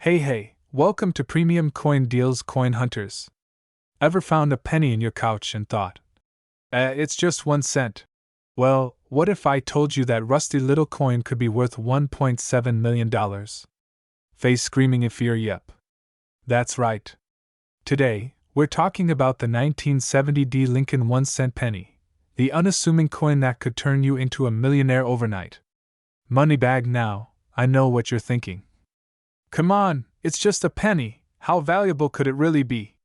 Hey, welcome to Premium Coin Deals Coin Hunters. Ever found a penny in your couch and thought, it's just 1 cent? Well, what if I told you that rusty little coin could be worth $1.7 million? Face screaming in fear, yep. That's right. Today, we're talking about the 1970 Lincoln 1 cent penny, the unassuming coin that could turn you into a millionaire overnight. Moneybag now, I know what you're thinking. Come on, it's just a penny, how valuable could it really be?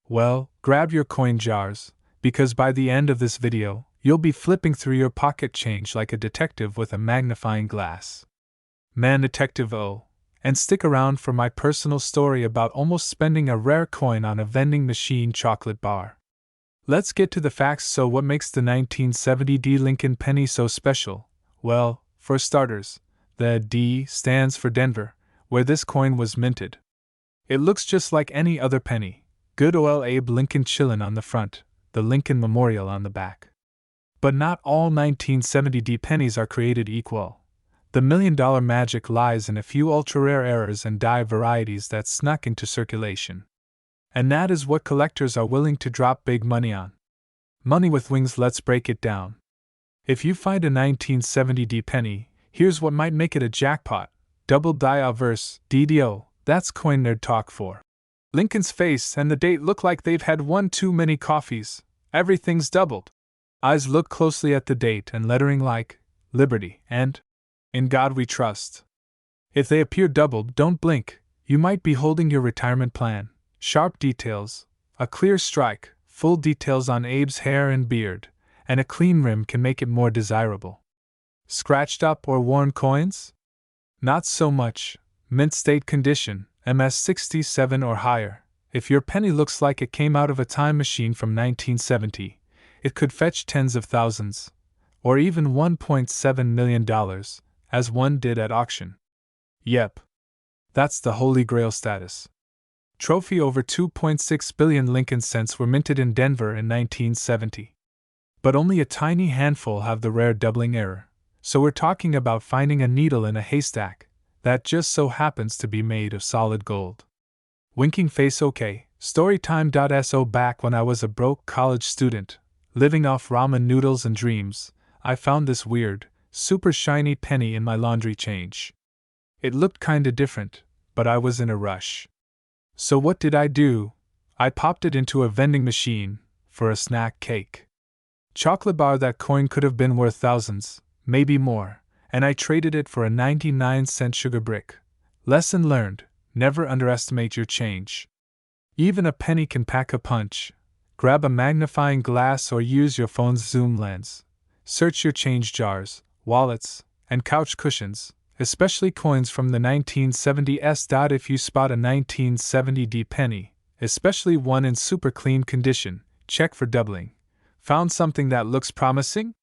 Well, grab your coin jars, because by the end of this video, you'll be flipping through your pocket change like a detective with a magnifying glass. Man Detective O, and stick around for my personal story about almost spending a rare coin on a vending machine chocolate bar. Let's get to the facts. So what makes the 1970 Lincoln penny so special? Well, for starters, the D stands for Denver, where this coin was minted. It looks just like any other penny. Good ol' Abe Lincoln chillin' on the front, the Lincoln Memorial on the back. But not all 1970 pennies are created equal. The million-dollar magic lies in a few ultra-rare errors and die varieties that snuck into circulation. And that is what collectors are willing to drop big money on. Money with wings. Let's break it down. If you find a 1970 penny, here's what might make it a jackpot. Double Diabverse, DDO, that's coin nerd talk for. Lincoln's face and the date look like they've had one too many coffees. Everything's doubled. Eyes look closely at the date and lettering like Liberty and In God We Trust. If they appear doubled, don't blink. You might be holding your retirement plan. Sharp details, a clear strike, full details on Abe's hair and beard, and a clean rim can make it more desirable. Scratched up or worn coins? Not so much. Mint state condition, MS 67 or higher. If your penny looks like it came out of a time machine from 1970, it could fetch tens of thousands, or even $1.7 million, as one did at auction. Yep. That's the holy grail status. Trophy over 2.6 billion Lincoln cents were minted in Denver in 1970. But only a tiny handful have the rare doubling error. So we're talking about finding a needle in a haystack that just so happens to be made of solid gold. Winking face. Okay, storytime.so. Back when I was a broke college student, living off ramen noodles and dreams, I found this weird, super shiny penny in my laundry change. It looked kinda different, but I was in a rush. So what did I do? I popped it into a vending machine for a snack cake. Chocolate bar. That coin could have been worth thousands, maybe more, and I traded it for a 99-cent sugar brick. Lesson learned, never underestimate your change. Even a penny can pack a punch. Grab a magnifying glass or use your phone's zoom lens. Search your change jars, wallets, and couch cushions, especially coins from the 1970s. If you spot a 1970 penny, especially one in super clean condition, check for doubling. Found something that looks promising?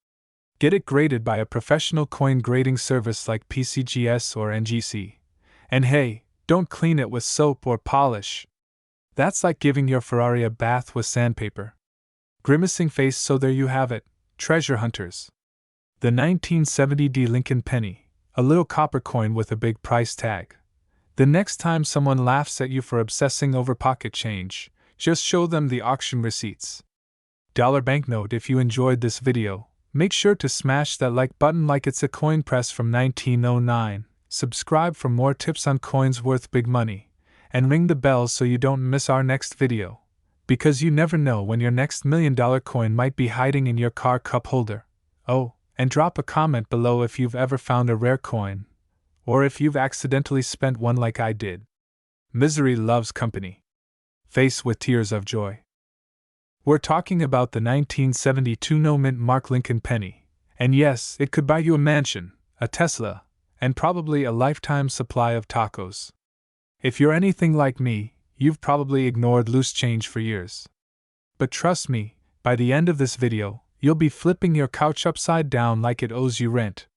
Get it graded by a professional coin grading service like PCGS or NGC. And hey, don't clean it with soap or polish. That's like giving your Ferrari a bath with sandpaper. Grimacing face. So there you have it, treasure hunters. The 1970 Lincoln penny, a little copper coin with a big price tag. The next time someone laughs at you for obsessing over pocket change, just show them the auction receipts. Dollar banknote. If you enjoyed this video, make sure to smash that like button like it's a coin press from 1909, subscribe for more tips on coins worth big money, and ring the bell so you don't miss our next video, because you never know when your next $1 million coin might be hiding in your car cup holder. Oh, and drop a comment below if you've ever found a rare coin, or if you've accidentally spent one like I did. Misery loves company. Face with tears of joy. We're talking about the 1972 no-mint mark Lincoln penny, and yes, it could buy you a mansion, a Tesla, and probably a lifetime supply of tacos. If you're anything like me, you've probably ignored loose change for years. But trust me, by the end of this video, you'll be flipping your couch upside down like it owes you rent.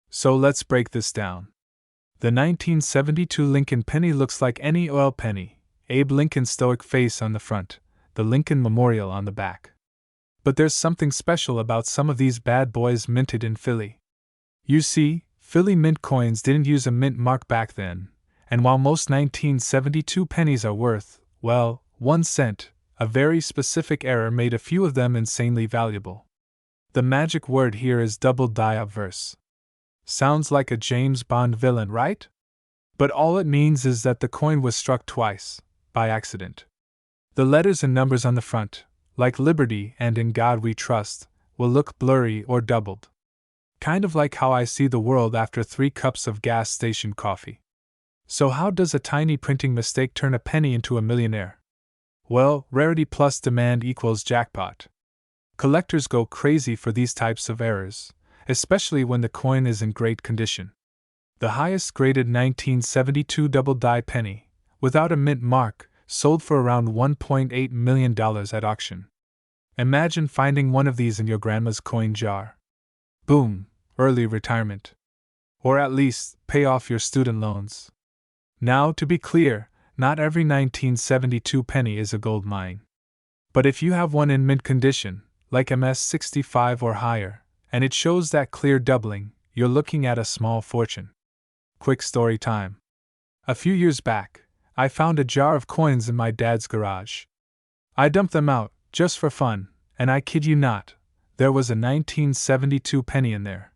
So let's break this down. The 1972 Lincoln penny looks like any oil penny, Abe Lincoln's stoic face on the front, the Lincoln Memorial on the back. But there's something special about some of these bad boys minted in Philly. You see, Philly mint coins didn't use a mint mark back then, And while most 1972 pennies are worth, well, 1 cent, a very specific error made a few of them insanely valuable. The magic word here is double Diabverse. Sounds like a James Bond villain, right? But all it means is that the coin was struck twice, by accident. The letters and numbers on the front, like Liberty and In God We Trust, will look blurry or doubled. Kind of like how I see the world after 3 cups of gas station coffee. So how does a tiny printing mistake turn a penny into a millionaire? Well, rarity plus demand equals jackpot. Collectors go crazy for these types of errors, especially when the coin is in great condition. The highest graded 1972 double die penny, without a mint mark, sold for around $1.8 million at auction. Imagine finding one of these in your grandma's coin jar. Boom, early retirement. Or at least, pay off your student loans. Now, to be clear, not every 1972 penny is a gold mine. But if you have one in mint condition, like MS65 or higher, and it shows that clear doubling, you're looking at a small fortune. Quick story time. A few years back, I found a jar of coins in my dad's garage. I dumped them out, just for fun, and I kid you not, there was a 1972 penny in there.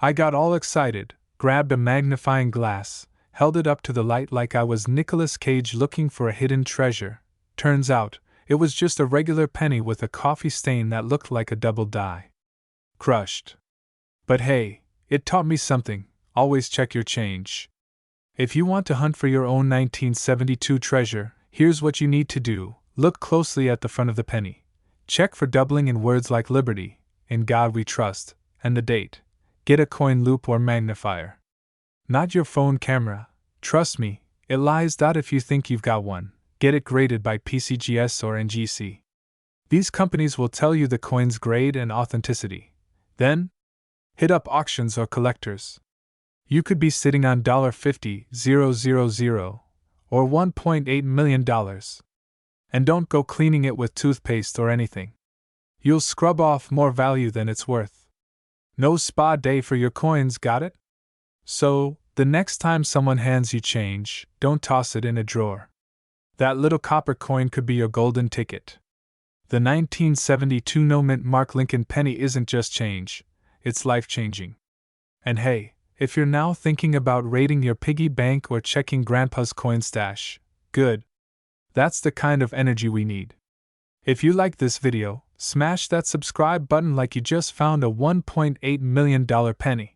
I got all excited, grabbed a magnifying glass, held it up to the light like I was Nicolas Cage looking for a hidden treasure. Turns out, it was just a regular penny with a coffee stain that looked like a double die. Crushed. But hey, it taught me something: always check your change. If you want to hunt for your own 1972 treasure, here's what you need to do. Look closely at the front of the penny. Check for doubling in words like Liberty, In God We Trust, and the date. Get a coin loop or magnifier. Not your phone camera. Trust me, it lies. If you think you've got one, get it graded by PCGS or NGC. These companies will tell you the coin's grade and authenticity. Then, hit up auctions or collectors. You could be sitting on $50,000 or $1.8 million. And don't go cleaning it with toothpaste or anything. You'll scrub off more value than it's worth. No spa day for your coins, got it? So, the next time someone hands you change, don't toss it in a drawer. That little copper coin could be your golden ticket. The 1972 no mint mark Lincoln penny isn't just change, it's life-changing. And hey, if you're now thinking about raiding your piggy bank or checking Grandpa's coin stash, good. That's the kind of energy we need. If you like this video, smash that subscribe button like you just found a $1.8 million penny.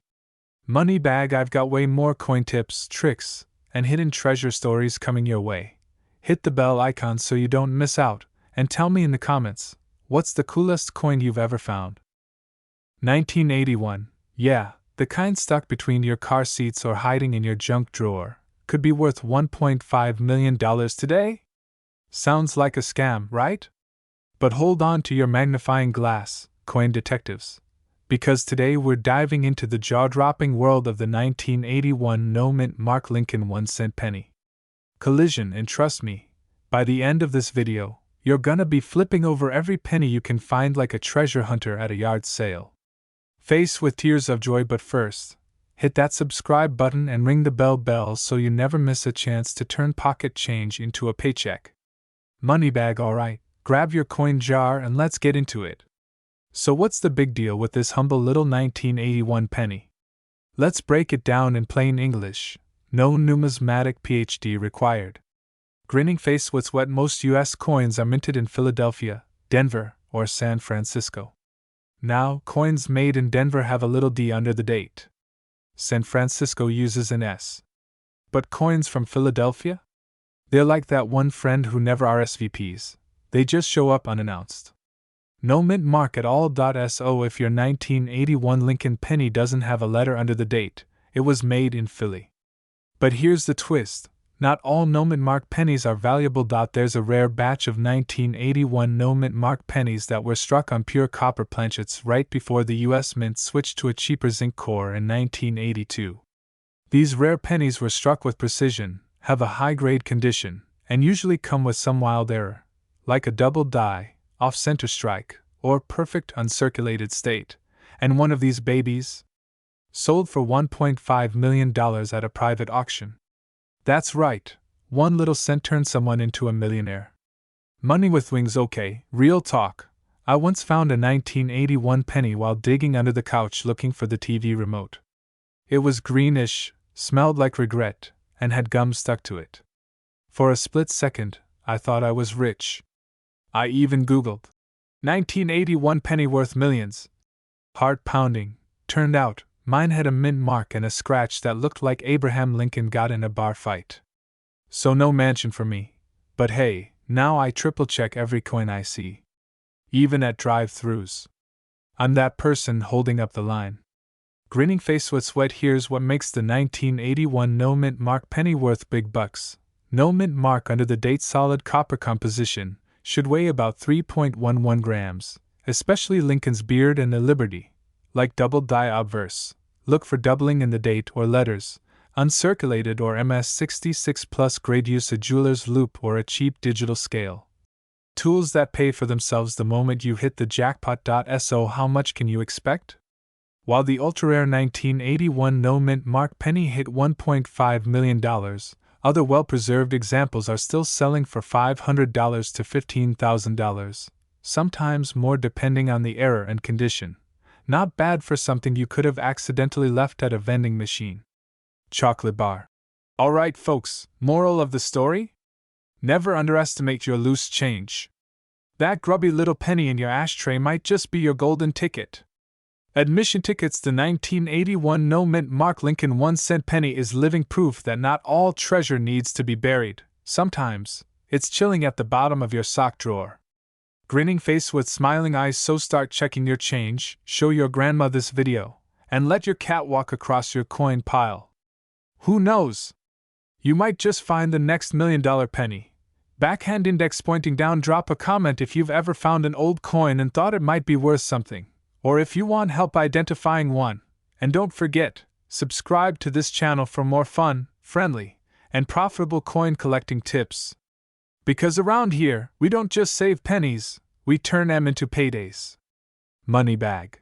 Money bag, I've got way more coin tips, tricks, and hidden treasure stories coming your way. Hit the bell icon so you don't miss out, and tell me in the comments, what's the coolest coin you've ever found? 1981, yeah, the kind stuck between your car seats or hiding in your junk drawer, could be worth $1.5 million today? Sounds like a scam, right? But hold on to your magnifying glass, coin detectives. Because today we're diving into the jaw-dropping world of the 1981 no-mint mark Lincoln 1-cent penny. Collision, and trust me, by the end of this video, you're gonna be flipping over every penny you can find like a treasure hunter at a yard sale. Face with tears of joy, but first, hit that subscribe button and ring the bell so you never miss a chance to turn pocket change into a paycheck. Moneybag, alright, grab your coin jar and let's get into it. So what's the big deal with this humble little 1981 penny? Let's break it down in plain English. No numismatic PhD required. Grinning face, what's wet? Most US coins are minted in Philadelphia, Denver, or San Francisco. Now, coins made in Denver have a little D under the date. San Francisco uses an S. But coins from Philadelphia? They're like that one friend who never RSVPs. They just show up unannounced. No mint mark at all. So if your 1981 Lincoln penny doesn't have a letter under the date, it was made in Philly. But here's the twist. Not all no mint mark pennies are valuable. There's a rare batch of 1981 no mint mark pennies that were struck on pure copper planchets right before the US Mint switched to a cheaper zinc core in 1982. These rare pennies were struck with precision, have a high-grade condition, and usually come with some wild error, like a double die, off-center strike, or perfect uncirculated state, and one of these babies sold for $1.5 million at a private auction. That's right, 1 little cent turned someone into a millionaire. Money with wings, okay, real talk. I once found a 1981 penny while digging under the couch looking for the TV remote. It was greenish, smelled like regret, and had gum stuck to it. For a split second, I thought I was rich. I even Googled 1981 penny worth millions. Heart pounding. Turned out, mine had a mint mark and a scratch that looked like Abraham Lincoln got in a bar fight. So no mansion for me. But hey, now I triple check every coin I see. Even at drive-thrus. I'm that person holding up the line. Grinning face with sweat. Here's what makes the 1981 no mint mark penny worth big bucks. No mint mark under the date, solid copper composition, should weigh about 3.11 grams, especially Lincoln's beard and the Liberty. Like double Diabverse, look for doubling in the date or letters, uncirculated or MS66 plus grade. Use a jeweler's loupe or a cheap digital scale. Tools that pay for themselves the moment you hit the jackpot. So how much can you expect? While the ultra-rare 1981 no mint mark penny hit $1.5 million, other well-preserved examples are still selling for $500 to $15,000, sometimes more depending on the era and condition. Not bad for something you could have accidentally left at a vending machine. Chocolate bar. Alright folks, moral of the story? Never underestimate your loose change. That grubby little penny in your ashtray might just be your golden ticket. Admission tickets. The 1981 no mint mark Lincoln 1-cent penny is living proof that not all treasure needs to be buried. Sometimes, it's chilling at the bottom of your sock drawer. Grinning face with smiling eyes. So start checking your change, show your grandma this video, and let your cat walk across your coin pile. Who knows? You might just find the next $1 million penny. Backhand index pointing down. Drop a comment if you've ever found an old coin and thought it might be worth something, or if you want help identifying one. And don't forget, subscribe to this channel for more fun, friendly, and profitable coin collecting tips. Because around here, we don't just save pennies, we turn them into paydays. Money bag.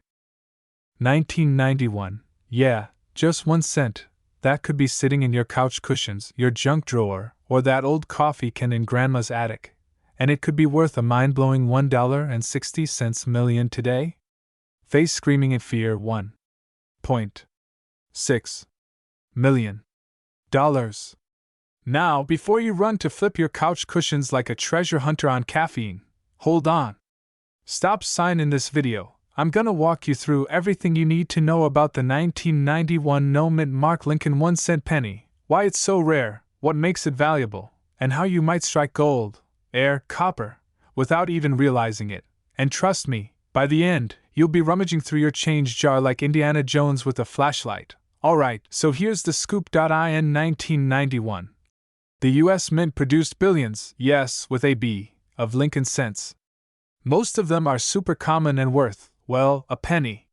1991. Yeah, just 1 cent. That could be sitting in your couch cushions, your junk drawer, or that old coffee can in grandma's attic. And it could be worth a mind-blowing $1.60 million today? Face screaming in fear. $1.6 million. Now, before you run to flip your couch cushions like a treasure hunter on caffeine, hold on. Stop sign in this video. I'm gonna walk you through everything you need to know about the 1991 no mint mark Lincoln 1-cent penny, why it's so rare, what makes it valuable, and how you might strike gold, copper, without even realizing it. And trust me, by the end, you'll be rummaging through your change jar like Indiana Jones with a flashlight. Alright, so here's the scoop. In 1991, the US Mint produced billions, yes, with a B, of Lincoln cents. Most of them are super common and worth, well, a penny.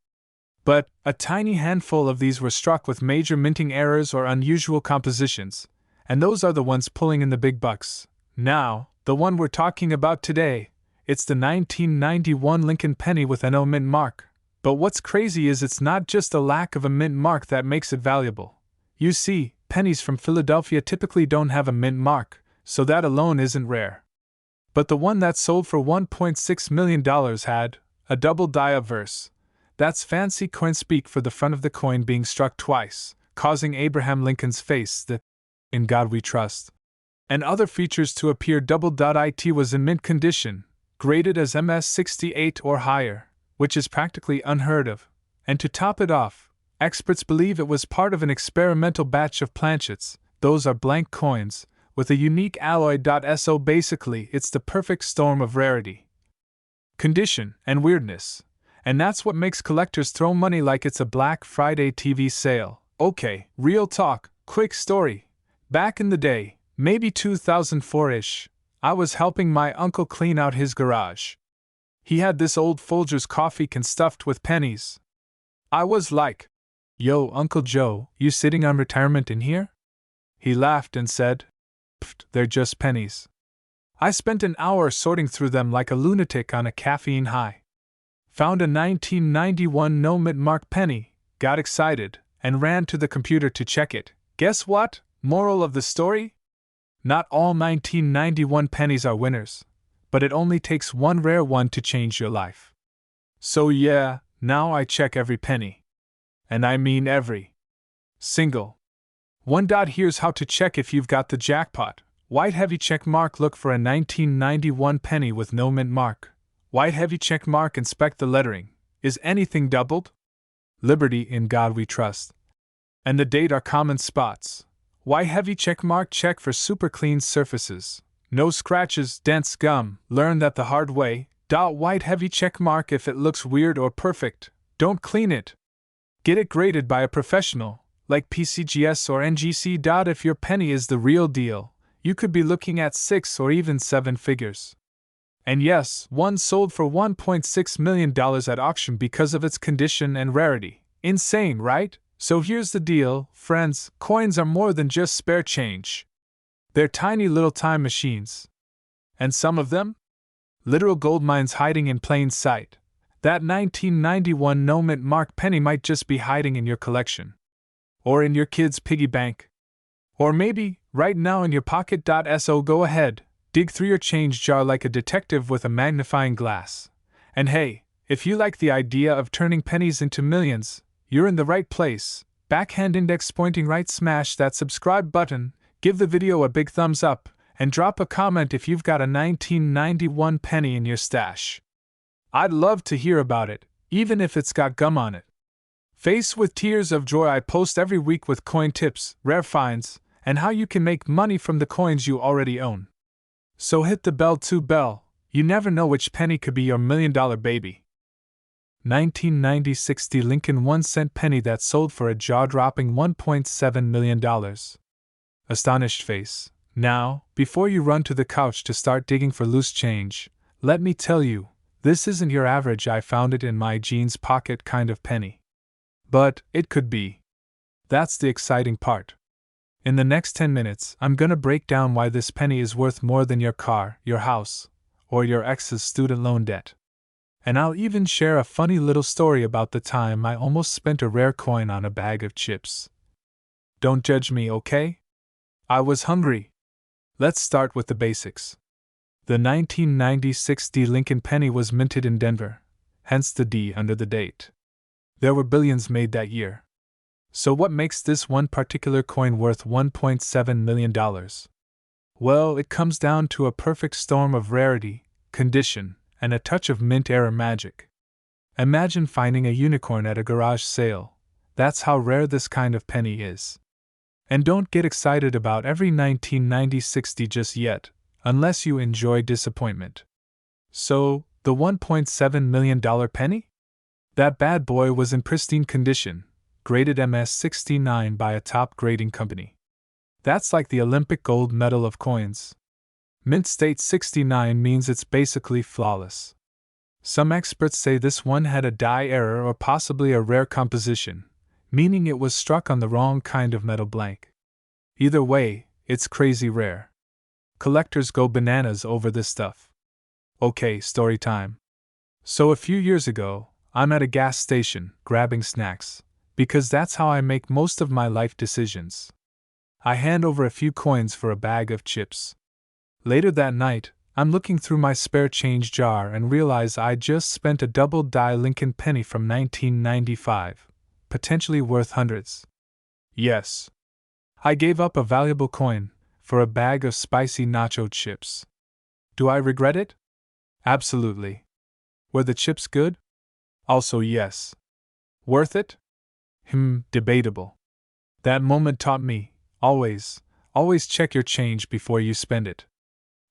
But a tiny handful of these were struck with major minting errors or unusual compositions, and those are the ones pulling in the big bucks. Now, the one we're talking about today, it's the 1991 Lincoln penny with an O mint mark. But what's crazy is it's not just a lack of a mint mark that makes it valuable. You see, pennies from Philadelphia typically don't have a mint mark, so that alone isn't rare. But the one that sold for $1.6 million had a double Diabverse. That's fancy coin speak for the front of the coin being struck twice, causing Abraham Lincoln's face, the "In God We Trust," and other features to appear. It was in mint condition, graded as MS68 or higher, which is practically unheard of. And to top it off, experts believe it was part of an experimental batch of planchets. Those are blank coins, with a unique alloy. So basically, it's the perfect storm of rarity, condition, and weirdness. And that's what makes collectors throw money like it's a Black Friday TV sale. Okay, real talk, quick story. Back in the day, maybe 2004-ish, I was helping my uncle clean out his garage. He had this old Folgers coffee can stuffed with pennies. I was like, "Yo, Uncle Joe, you sitting on retirement in here?" He laughed and said, "Pfft, they're just pennies." I spent an hour sorting through them like a lunatic on a caffeine high. Found a 1991 no mint mark penny, got excited, and ran to the computer to check it. Guess what? Moral of the story? Not all 1991 pennies are winners, but it only takes one rare one to change your life. So yeah, now I check every penny. And I mean every single one. Here's how to check if you've got the jackpot. White heavy check mark. Look for a 1991 penny with no mint mark. White heavy check mark. Inspect the lettering. Is anything doubled? Liberty, in God we trust. And the date are common spots. White heavy check mark. Check for super clean surfaces. No scratches, dents, gum. Learn that the hard way. White heavy check mark. If it looks weird or perfect, don't clean it. Get it graded by a professional, like PCGS or NGC. If your penny is the real deal, you could be looking at 6 or even 7 figures. And yes, one sold for $1.6 million at auction because of its condition and rarity. Insane, right? So here's the deal, friends, coins are more than just spare change. They're tiny little time machines. And some of them? Literal gold mines hiding in plain sight. That 1991 no mint mark penny might just be hiding in your collection. Or in your kid's piggy bank. Or maybe, right now in your pocket. So go ahead, dig through your change jar like a detective with a magnifying glass. And hey, if you like the idea of turning pennies into millions, you're in the right place. Backhand index pointing right, smash that subscribe button, give the video a big thumbs up, and drop a comment if you've got a 1991 penny in your stash. I'd love to hear about it, even if it's got gum on it. Faced with tears of joy, I post every week with coin tips, rare finds, and how you can make money from the coins you already own. So hit the bell to bell, you never know which penny could be your $1 million baby. 1990 60 Lincoln 1-cent penny that sold for a jaw-dropping $1.7 million. Astonished face. Now, before you run to the couch to start digging for loose change, let me tell you, this isn't your average I found it in my jeans pocket kind of penny. But it could be. That's the exciting part. In the next 10 minutes, I'm gonna break down why this penny is worth more than your car, your house, or your ex's student loan debt. And I'll even share a funny little story about the time I almost spent a rare coin on a bag of chips. Don't judge me, okay? I was hungry. Let's start with the basics. The 1990 60 Lincoln penny was minted in Denver, hence the D under the date. There were billions made that year. So what makes this one particular coin worth $1.7 million? Well, it comes down to a perfect storm of rarity, condition, and a touch of mint era magic. Imagine finding a unicorn at a garage sale. That's how rare this kind of penny is. And don't get excited about every 1990 60 just yet, unless you enjoy disappointment. So, the $1.7 million penny? That bad boy was in pristine condition, graded MS-69 by a top grading company. That's like the Olympic gold medal of coins. Mint state 69 means it's basically flawless. Some experts say this one had a die error or possibly a rare composition, meaning it was struck on the wrong kind of metal blank. Either way, it's crazy rare. Collectors go bananas over this stuff. Okay, story time. So a few years ago, I'm at a gas station, grabbing snacks, because that's how I make most of my life decisions. I hand over a few coins for a bag of chips. Later that night, I'm looking through my spare change jar and realize I just spent a double-die Lincoln penny from 1995, potentially worth hundreds. Yes. I gave up a valuable coin for a bag of spicy nacho chips. Do I regret it? Absolutely. Were the chips good? Also yes. Worth it? Debatable. That moment taught me, always check your change before you spend it.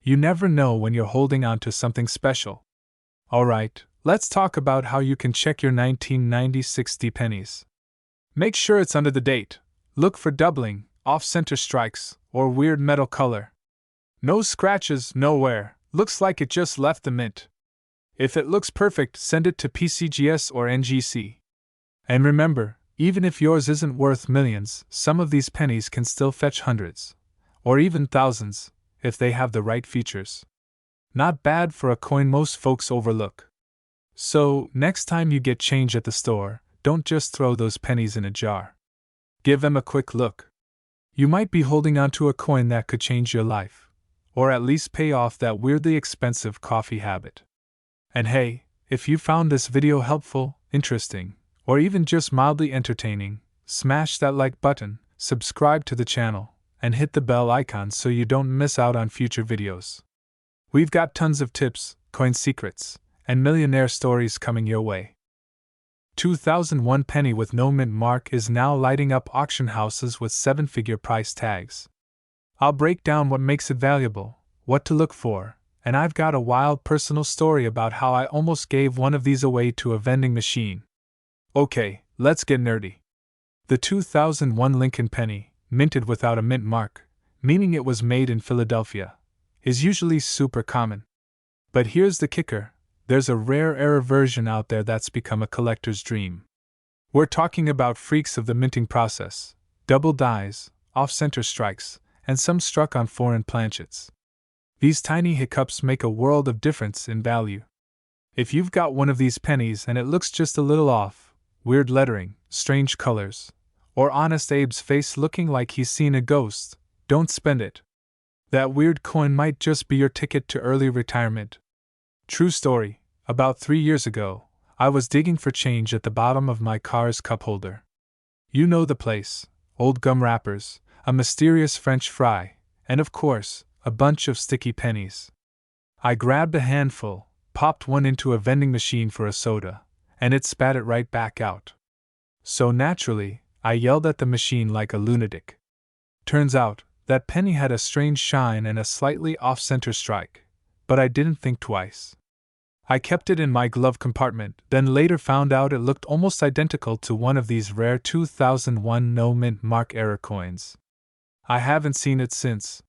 You never know when you're holding on to something special. Alright, let's talk about how you can check your 1990 60 pennies. Make sure it's under the date. Look for doubling, off-center strikes, or weird metal color. No scratches, no wear, looks like it just left the mint. If it looks perfect, send it to PCGS or NGC. And remember, even if yours isn't worth millions, some of these pennies can still fetch hundreds, or even thousands, if they have the right features. Not bad for a coin most folks overlook. So, next time you get change at the store, don't just throw those pennies in a jar. Give them a quick look. You might be holding onto a coin that could change your life, or at least pay off that weirdly expensive coffee habit. And hey, if you found this video helpful, interesting, or even just mildly entertaining, smash that like button, subscribe to the channel, and hit the bell icon so you don't miss out on future videos. We've got tons of tips, coin secrets, and millionaire stories coming your way. 2001 penny with no mint mark is now lighting up auction houses with seven-figure price tags. I'll break down what makes it valuable, what to look for, and I've got a wild personal story about how I almost gave one of these away to a vending machine. Okay, let's get nerdy. The 2001 Lincoln penny, minted without a mint mark, meaning it was made in Philadelphia, is usually super common. But here's the kicker. There's a rare version out there that's become a collector's dream. We're talking about freaks of the minting process, double dies, off-center strikes, and some struck on foreign planchets. These tiny hiccups make a world of difference in value. If you've got one of these pennies and it looks just a little off, weird lettering, strange colors, or Honest Abe's face looking like he's seen a ghost, don't spend it. That weird coin might just be your ticket to early retirement. True story, about 3 years ago, I was digging for change at the bottom of my car's cup holder. You know the place, old gum wrappers, a mysterious French fry, and of course, a bunch of sticky pennies. I grabbed a handful, popped one into a vending machine for a soda, and it spat it right back out. So naturally, I yelled at the machine like a lunatic. Turns out, that penny had a strange shine and a slightly off-center strike, but I didn't think twice. I kept it in my glove compartment, then later found out it looked almost identical to one of these rare 2001 no-mint mark error coins. I haven't seen it since.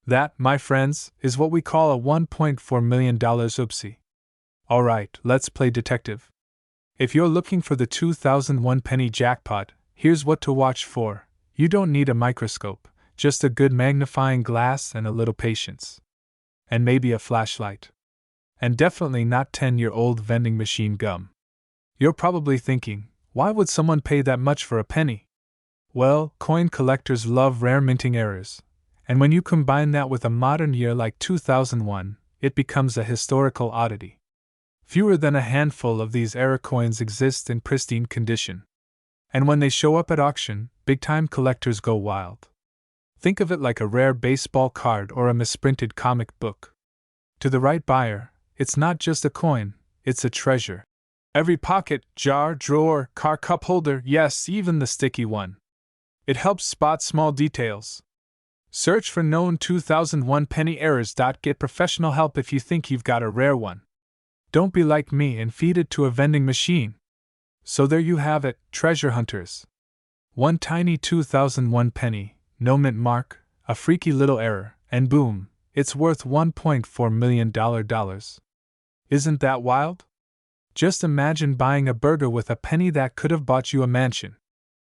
That, my friends, is what we call a $1.4 million oopsie. Alright, let's play detective. If you're looking for the 2001 penny jackpot, here's what to watch for. You don't need a microscope, just a good magnifying glass and a little patience. And maybe a flashlight. And definitely not 10-year-old vending machine gum. You're probably thinking, why would someone pay that much for a penny? Well, coin collectors love rare minting errors, and when you combine that with a modern year like 2001, it becomes a historical oddity. Fewer than a handful of these error coins exist in pristine condition. And when they show up at auction, big-time collectors go wild. Think of it like a rare baseball card or a misprinted comic book. To the right buyer, it's not just a coin, it's a treasure. Every pocket, jar, drawer, car cup holder, yes, even the sticky one. It helps spot small details. Search for known 2001 penny errors. Get professional help if you think you've got a rare one. Don't be like me and feed it to a vending machine. So there you have it, treasure hunters. One tiny 2001 penny, no mint mark, a freaky little error, and boom, it's worth $1.4 million. Isn't that wild? Just imagine buying a burger with a penny that could have bought you a mansion.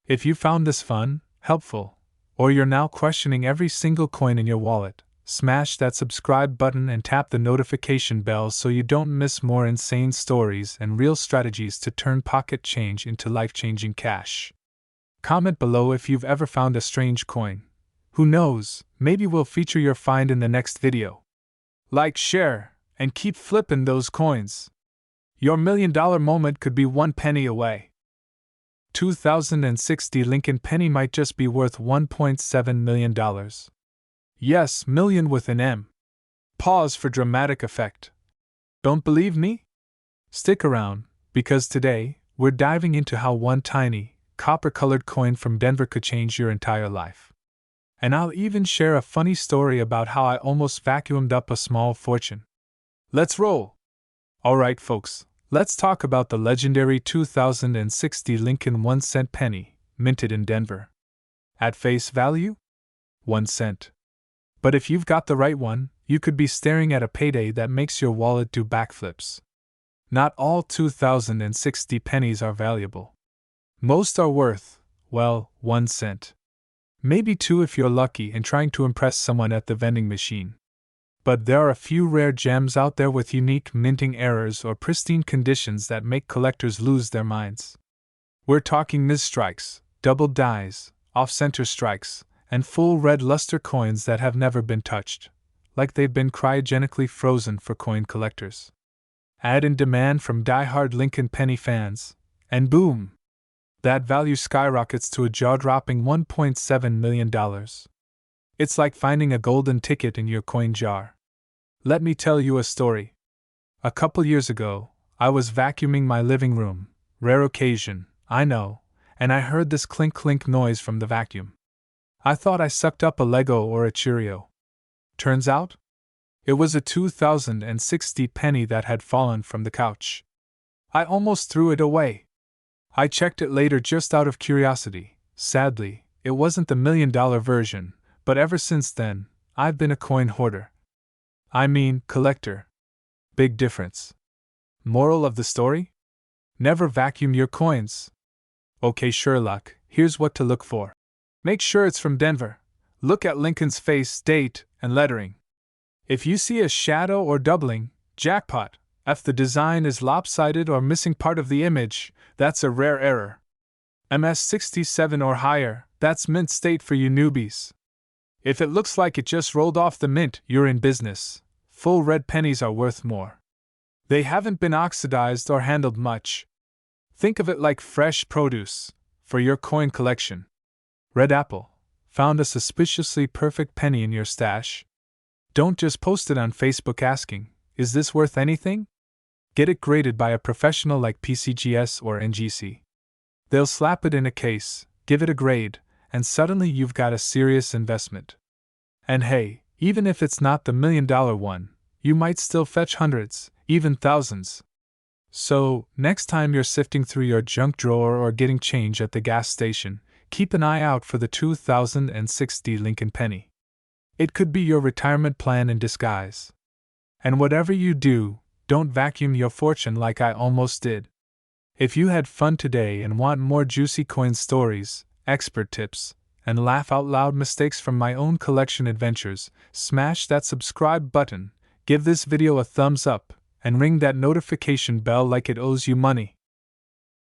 If you found this fun, helpful, or you're now questioning every single coin in your wallet, smash that subscribe button and tap the notification bell so you don't miss more insane stories and real strategies to turn pocket change into life-changing cash. Comment below if you've ever found a strange coin. Who knows, maybe we'll feature your find in the next video. Like, share, and keep flipping those coins. Your $1 million moment could be one penny away. 2060 Lincoln penny might just be worth $1.7 million. Yes, million with an M. Pause for dramatic effect. Don't believe me? Stick around, because today, we're diving into how one tiny, copper-colored coin from Denver could change your entire life. And I'll even share a funny story about how I almost vacuumed up a small fortune. Let's roll! Alright folks, let's talk about the legendary 2060 Lincoln 1-cent penny, minted in Denver. At face value? 1 cent. But if you've got the right one, you could be staring at a payday that makes your wallet do backflips. Not all 2060 pennies are valuable. Most are worth, well, 1 cent. Maybe 2 if you're lucky and trying to impress someone at the vending machine. But there are a few rare gems out there with unique minting errors or pristine conditions that make collectors lose their minds. We're talking misstrikes, double dies, off-center strikes, and full red luster coins that have never been touched, like they've been cryogenically frozen for coin collectors. Add in demand from die-hard Lincoln penny fans, and boom! That value skyrockets to a jaw-dropping $1.7 million. It's like finding a golden ticket in your coin jar. Let me tell you a story. A couple years ago, I was vacuuming my living room, rare occasion, I know, and I heard this clink-clink noise from the vacuum. I thought I sucked up a Lego or a Cheerio. Turns out, it was a 2060 penny that had fallen from the couch. I almost threw it away. I checked it later just out of curiosity. Sadly, it wasn't the $1 million version, but ever since then, I've been a coin hoarder. I mean, collector. Big difference. Moral of the story? Never vacuum your coins. Okay, Sherlock, here's what to look for. Make sure it's from Denver. Look at Lincoln's face, date, and lettering. If you see a shadow or doubling, jackpot. If the design is lopsided or missing part of the image, that's a rare error. MS67 or higher, that's mint state for you newbies. If it looks like it just rolled off the mint, you're in business. Full red pennies are worth more. They haven't been oxidized or handled much. Think of it like fresh produce for your coin collection. Red apple. Found a suspiciously perfect penny in your stash? Don't just post it on Facebook asking, "Is this worth anything?" Get it graded by a professional like PCGS or NGC. They'll slap it in a case, give it a grade, and suddenly you've got a serious investment. And hey, even if it's not the $1 million one, you might still fetch hundreds, even thousands. So, next time you're sifting through your junk drawer or getting change at the gas station, keep an eye out for the 2060 Lincoln penny. It could be your retirement plan in disguise. And whatever you do, don't vacuum your fortune like I almost did. If you had fun today and want more juicy coin stories, expert tips, and laugh out loud mistakes from my own collection adventures, smash that subscribe button, give this video a thumbs up, and ring that notification bell like it owes you money.